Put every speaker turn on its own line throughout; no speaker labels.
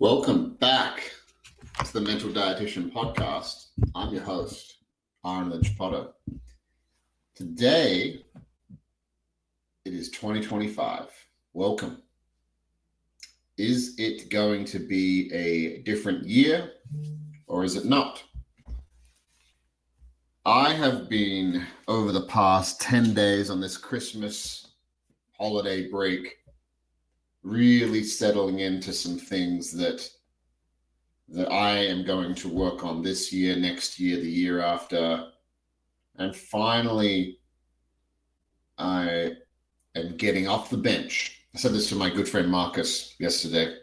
Welcome back to the Mental Dietitian Podcast. I'm your host, Ahren Lynch-Potter. Today, it is 2025. Welcome. Is it going to be a different year or is it not? I have been, over the past 10 days on this Christmas holiday break, really settling into some things that I am going to work on this year, next year, the year after. And finally, I am getting off the bench. I said this to my good friend Marcus yesterday.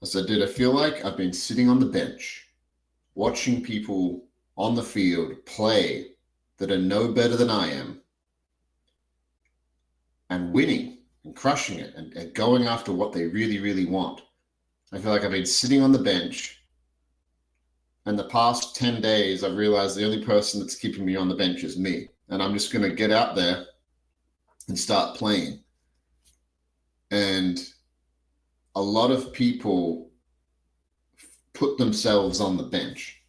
I said, dude, I feel like I've been sitting on the bench, watching people on the field play that are no better than I am, and winning and crushing it and going after what they really, really want. I feel like I've been sitting on the bench, and the past 10 days, I've realized the only person that's keeping me on the bench is me. And I'm just going to get out there and start playing. And a lot of people put themselves on the bench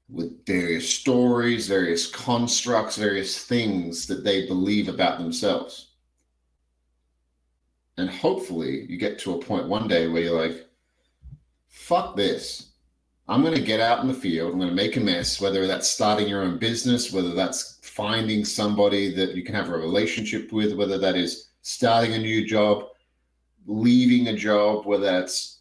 with various stories, various constructs, various things that they believe about themselves. And hopefully you get to a point one day where you're like, fuck this. I'm going to get out in the field. I'm going to make a mess, whether that's starting your own business, whether that's finding somebody that you can have a relationship with, whether that is starting a new job, leaving a job, whether that's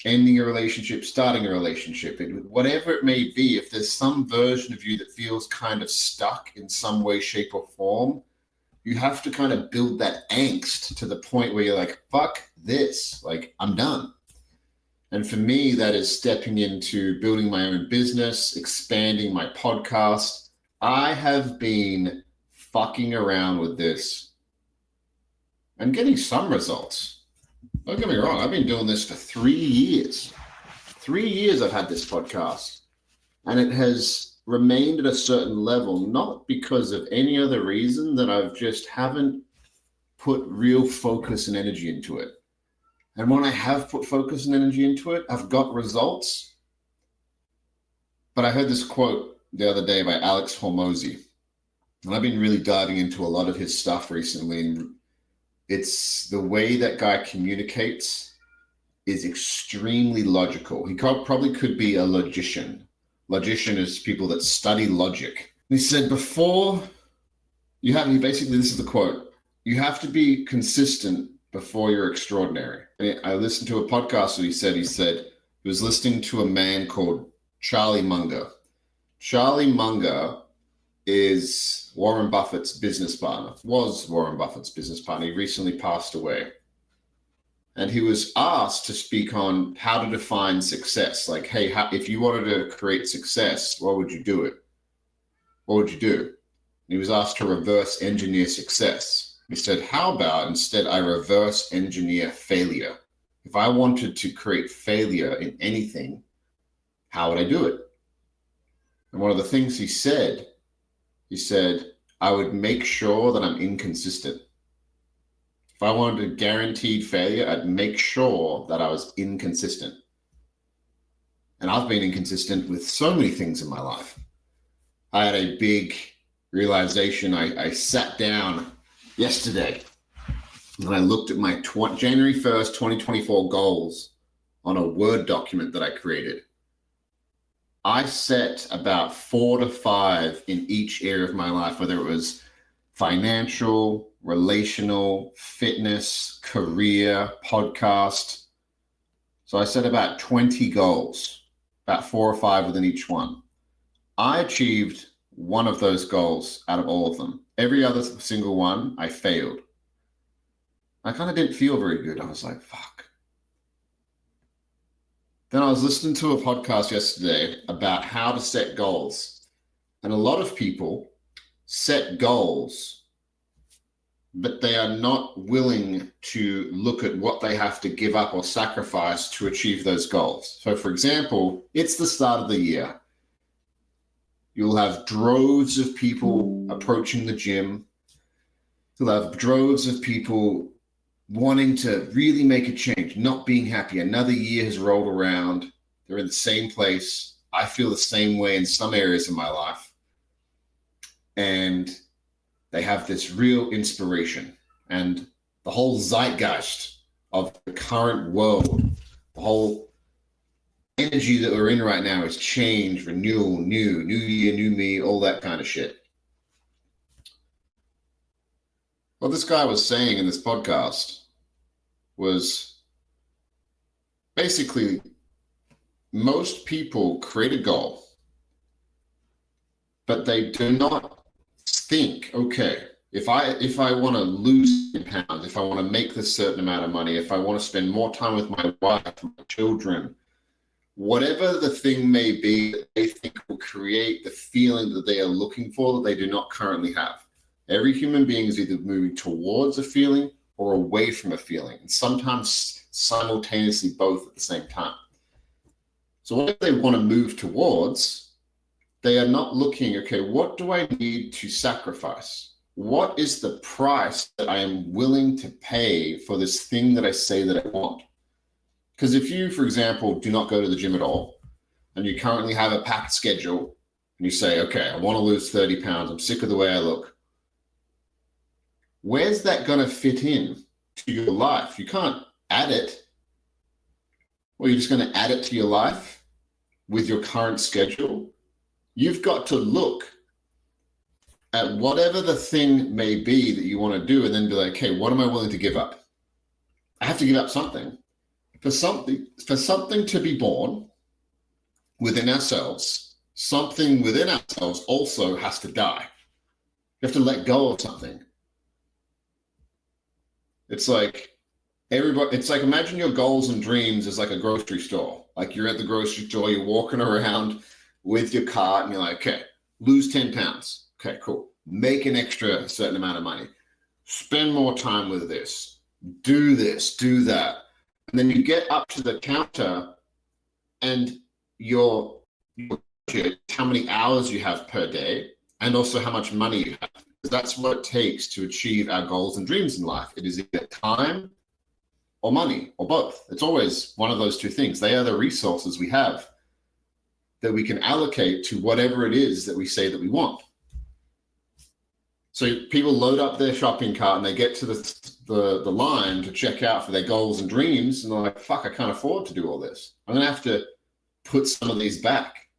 ending a relationship, starting a relationship, whatever it may be. If there's some version of you that feels kind of stuck in some way, shape, or form, you have to kind of build that angst to the point where you're like, fuck this, like I'm done. And for me, that is stepping into building my own business, expanding my podcast. I have been fucking around with this and getting some results. Don't get me wrong, I've been doing this for 3 years. 3 years I've had this podcast, and it has remained at a certain level, not because of any other reason than I've just haven't put real focus and energy into it. And when I have put focus and energy into it, I've got results. But I heard this quote the other day by Alex Hormozy, and I've been really diving into a lot of his stuff recently. And it's the way that guy communicates is extremely logical. He probably could be a logician. Logician is people that study logic. He said basically, this is the quote, you have to be consistent before you're extraordinary. And I listened to a podcast that he said he was listening to a man called Charlie Munger. Charlie Munger is Warren Buffett's business partner, was Warren Buffett's business partner. He recently passed away. And he was asked to speak on how to define success. Like, hey, if you wanted to create success, what would you do it? What would you do? And he was asked to reverse engineer success. He said, how about instead I reverse engineer failure? If I wanted to create failure in anything, how would I do it? And one of the things he said, I would make sure that I'm inconsistent. If I wanted a guaranteed failure, I'd make sure that I was inconsistent. And I've been inconsistent with so many things in my life. I had a big realization. I sat down yesterday and I looked at my January 1st, 2024 goals on a Word document that I created. I set about 4 to 5 in each area of my life, whether it was financial, relational, fitness, career, podcast. So I set about 20 goals, about 4 or 5 within each one. I achieved one of those goals out of all of them. Every other single one, I failed. I kind of didn't feel very good. I was like, fuck. Then I was listening to a podcast yesterday about how to set goals. And a lot of people set goals, but they are not willing to look at what they have to give up or sacrifice to achieve those goals. So for example, it's the start of the year. You'll have droves of people approaching the gym. You'll have droves of people wanting to really make a change, not being happy. Another year has rolled around. They're in the same place. I feel the same way in some areas of my life. And they have this real inspiration. And the whole zeitgeist of the current world, the whole energy that we're in right now is change, renewal, new year, new me, all that kind of shit. What this guy was saying in this podcast was basically most people create a goal, but they do not think, okay, if I want to lose 10 pounds, if I want to make this certain amount of money, if I want to spend more time with my wife, my children, whatever the thing may be that they think will create the feeling that they are looking for that they do not currently have. Every human being is either moving towards a feeling or away from a feeling, and sometimes simultaneously both at the same time. So what they want to move towards, they are not looking, okay, what do I need to sacrifice? What is the price that I am willing to pay for this thing that I say that I want? Because if you, for example, do not go to the gym at all, and you currently have a packed schedule, and you say, okay, I want to lose 30 pounds, I'm sick of the way I look, where's that going to fit in to your life? You can't add it. Well, you're just going to add it to your life with your current schedule. You've got to look at whatever the thing may be that you want to do and then be like, okay, what am I willing to give up? I have to give up something. For something to be born within ourselves, something within ourselves also has to die. You have to let go of something. It's like imagine your goals and dreams as like a grocery store. Like you're at the grocery store, you're walking around with your cart and you're like, okay, lose 10 pounds. Okay, cool. Make an extra certain amount of money. Spend more time with this, do that. And then you get up to the counter and your budget, how many hours you have per day, and also how much money you have. Because that's what it takes to achieve our goals and dreams in life. It is either time or money or both. It's always one of those two things. They are the resources we have that we can allocate to whatever it is that we say that we want. So people load up their shopping cart and they get to the line to check out for their goals and dreams, and they're like, fuck, I can't afford to do all this. I'm going to have to put some of these back.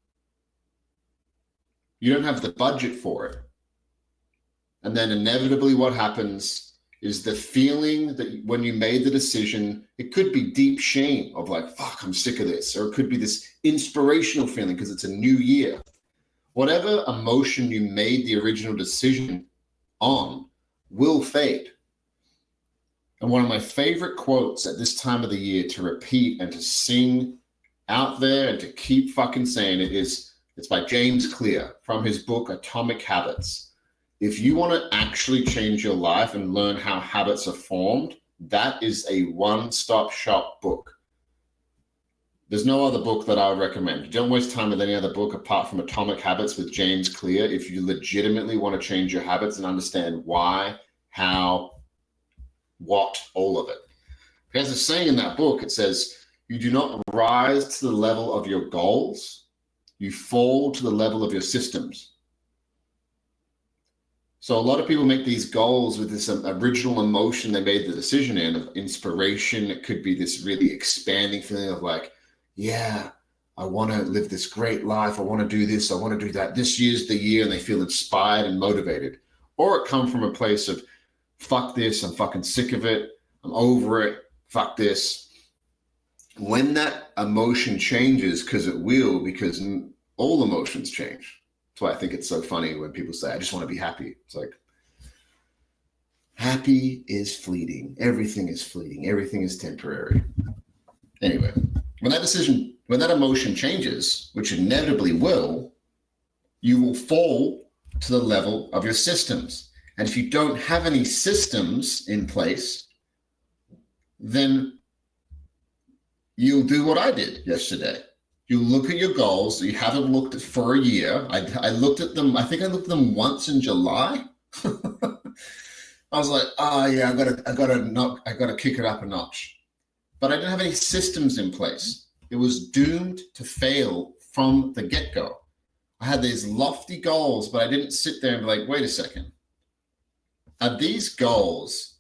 You don't have the budget for it. And then inevitably what happens is the feeling that when you made the decision, it could be deep shame of like, fuck, I'm sick of this. Or it could be this inspirational feeling because it's a new year. Whatever emotion you made the original decision on will fade. And one of my favorite quotes at this time of the year to repeat and to sing out there and to keep fucking saying it is, it's by James Clear from his book, Atomic Habits. If you want to actually change your life and learn how habits are formed, that is a one-stop shop book. There's no other book that I would recommend. Don't waste time with any other book apart from Atomic Habits with James Clear if you legitimately want to change your habits and understand why, how, what, all of it. There's a saying in that book, it says, you do not rise to the level of your goals, you fall to the level of your systems. So a lot of people make these goals with this original emotion they made the decision in, of inspiration. It could be this really expanding feeling of like, yeah, I want to live this great life. I want to do this. I want to do that. This year's the year, and they feel inspired and motivated. Or it come from a place of, fuck this, I'm fucking sick of it. I'm over it. Fuck this. When that emotion changes, because it will, because all emotions change. That's why I think it's so funny when people say, I just want to be happy. It's like, happy is fleeting. Everything is fleeting. Everything is temporary. Anyway, when that emotion changes, which inevitably will, you will fall to the level of your systems. And if you don't have any systems in place, then you'll do what I did yesterday. You look at your goals that you haven't looked at for a year. I looked at them. I think I looked at them once in July. I was like, oh yeah, I gotta kick it up a notch. But I didn't have any systems in place. It was doomed to fail from the get-go. I had these lofty goals, but I didn't sit there and be like, wait a second. Are these goals,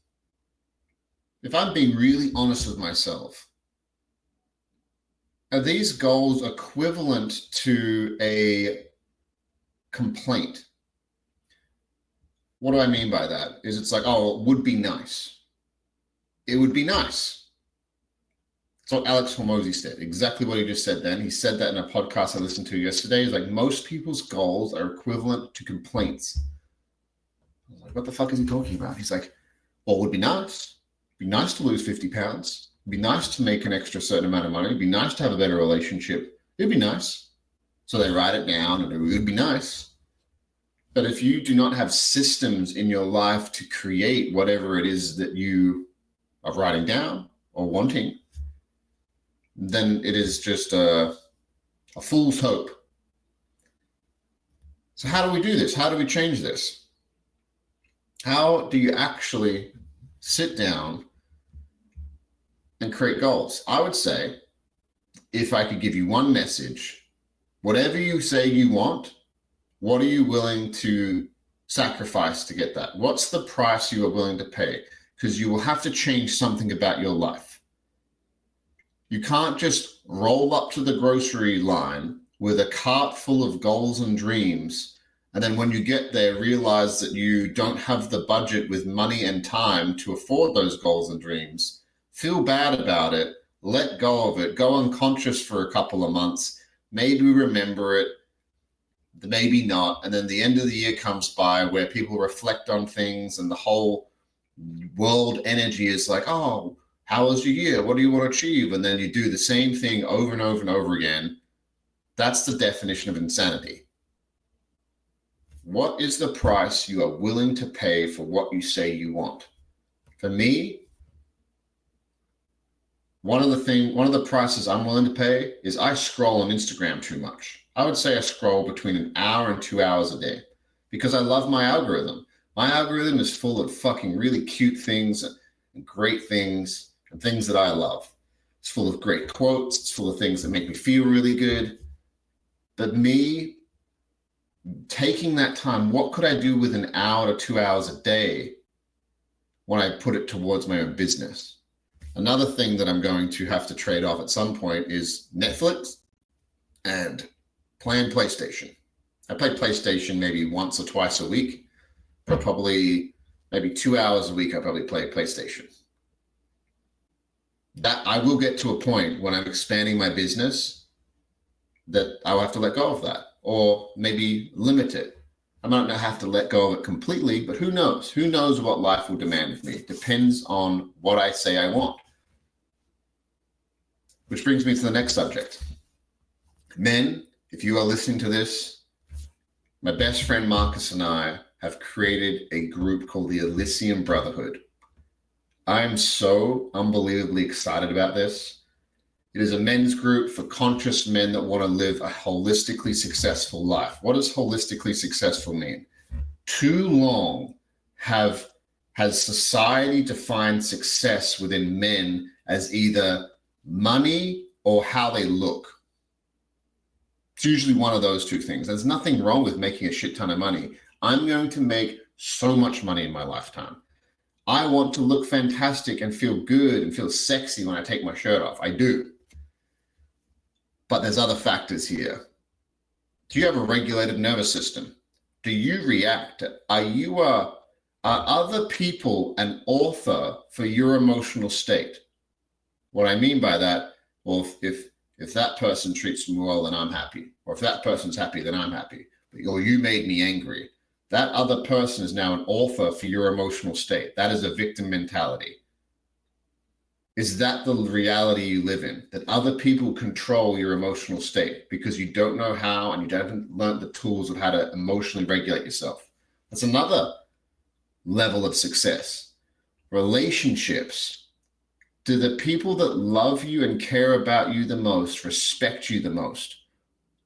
if I'm being really honest with myself, are these goals equivalent to a complaint? What do I mean by that? Is it's like, oh, it would be nice. It would be nice. That's what Alex Hormozy said, exactly what he just said then. He said that in a podcast I listened to yesterday. He's like, most people's goals are equivalent to complaints. I was like, what the fuck is he talking about? He's like, well, it would be nice. It'd be nice to lose 50 pounds. It'd be nice to make an extra certain amount of money. It'd be nice to have a better relationship. It'd be nice. So they write it down and it would be nice. But if you do not have systems in your life to create whatever it is that you are writing down or wanting, then it is just a fool's hope. So how do we do this? How do we change this? How do you actually sit down and create goals? I would say, if I could give you one message, whatever you say you want, what are you willing to sacrifice to get that? What's the price you are willing to pay? Because you will have to change something about your life. You can't just roll up to the grocery line with a cart full of goals and dreams, and then when you get there, realize that you don't have the budget with money and time to afford those goals and dreams. Feel bad about it. Let go of it. Go unconscious for a couple of months. Maybe remember it. Maybe not. And then the end of the year comes by where people reflect on things and the whole world energy is like, oh, how was your year? What do you want to achieve? And then you do the same thing over and over and over again. That's the definition of insanity. What is the price you are willing to pay for what you say you want? For me, one of the prices I'm willing to pay is I scroll on Instagram too much. I would say I scroll between an hour and 2 hours a day because I love my algorithm. My algorithm is full of fucking really cute things and great things and things that I love. It's full of great quotes. It's full of things that make me feel really good. But me taking that time, what could I do with an hour to 2 hours a day when I put it towards my own business? Another thing that I'm going to have to trade off at some point is Netflix and playing PlayStation. I play PlayStation maybe once or twice a week, but probably maybe 2 hours a week I probably play PlayStation. That I will get to a point when I'm expanding my business that I'll have to let go of that or maybe limit it. I might not have to let go of it completely, but who knows? Who knows what life will demand of me? It depends on what I say I want. Which brings me to the next subject. Men, if you are listening to this, my best friend Marcus and I have created a group called the Elysium Brotherhood. I am so unbelievably excited about this. It is a men's group for conscious men that want to live a holistically successful life. What does holistically successful mean? Too long has society defined success within men as either money or how they look. It's usually one of those two things. There's nothing wrong with making a shit ton of money. I'm going to make so much money in my lifetime. I want to look fantastic and feel good and feel sexy when I take my shirt off. I do. But there's other factors here. Do you have a regulated nervous system? Do you react? Are other people an author for your emotional state? What I mean by that, well, if that person treats me well, then I'm happy. Or if that person's happy, then I'm happy. Or you made me angry. That other person is now an author for your emotional state. That is a victim mentality. Is that the reality you live in? That other people control your emotional state because you don't know how and you haven't learned the tools of how to emotionally regulate yourself? That's another level of success. Relationships. Do the people that love you and care about you the most respect you the most?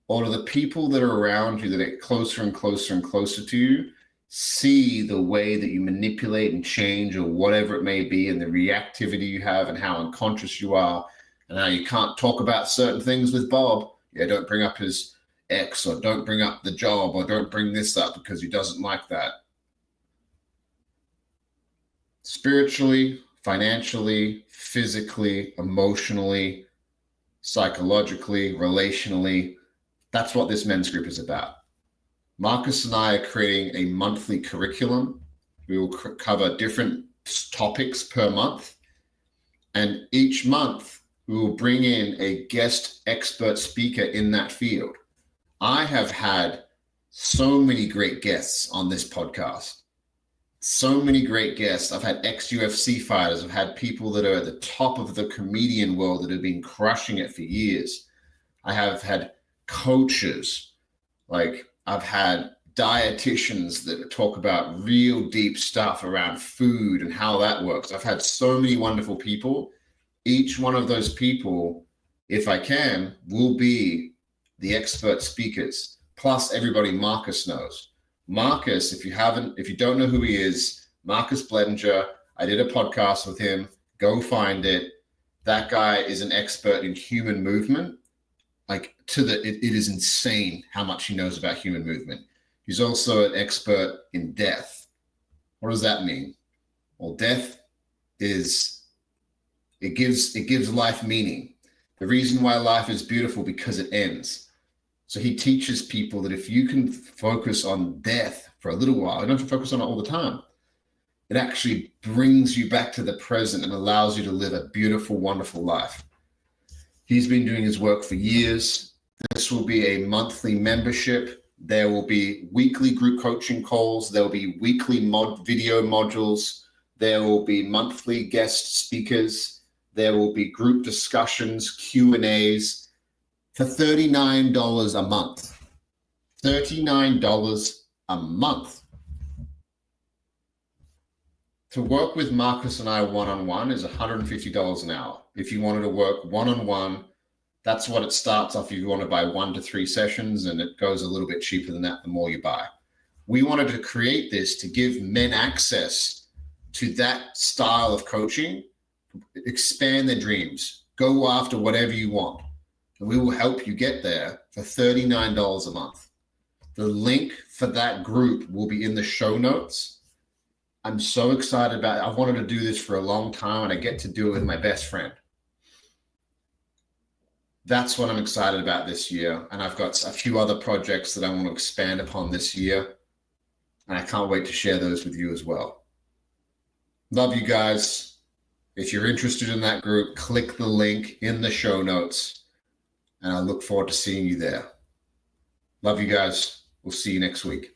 Or do the people that are around you that get closer and closer and closer to you see the way that you manipulate and change or whatever it may be, and the reactivity you have and how unconscious you are, and how you can't talk about certain things with Bob. Yeah, don't bring up his ex, or don't bring up the job, or don't bring this up because he doesn't like that. Spiritually, financially, physically, emotionally, psychologically, relationally, that's what this men's group is about. Marcus and I are creating a monthly curriculum. We will cover different topics per month. And each month, we will bring in a guest expert speaker in that field. I have had so many great guests on this podcast. So many great guests. I've had ex-UFC fighters. I've had people that are at the top of the comedian world that have been crushing it for years. I have had coaches, like I've had dietitians that talk about real deep stuff around food and how that works. I've had so many wonderful people. Each one of those people, if I can, will be the expert speakers, plus everybody Marcus knows. Marcus, if you don't know who he is, Marcus Bledinger, I did a podcast with him. Go find it. That guy is an expert in human movement. Like it is insane how much he knows about human movement. He's also an expert in death. What does that mean? Well, death is, it gives life meaning. The reason why life is beautiful, because it ends. So he teaches people that if you can focus on death for a little while, you don't have to focus on it all the time. It actually brings you back to the present and allows you to live a beautiful, wonderful life. He's been doing his work for years. This will be a monthly membership. There will be weekly group coaching calls. There will be weekly video modules. There will be monthly guest speakers. There will be group discussions, Q&As for $39 a month. $39 a month. To work with Marcus and I one-on-one is $150 an hour. If you wanted to work one-on-one, that's what it starts off. If you want to buy 1 to 3 sessions, and it goes a little bit cheaper than that the more you buy. We wanted to create this to give men access to that style of coaching, expand their dreams, go after whatever you want. And we will help you get there for $39 a month. The link for that group will be in the show notes. I'm so excited about it. I've wanted to do this for a long time, and I get to do it with my best friend. That's what I'm excited about this year. And I've got a few other projects that I want to expand upon this year. And I can't wait to share those with you as well. Love you guys. If you're interested in that group, click the link in the show notes. And I look forward to seeing you there. Love you guys. We'll see you next week.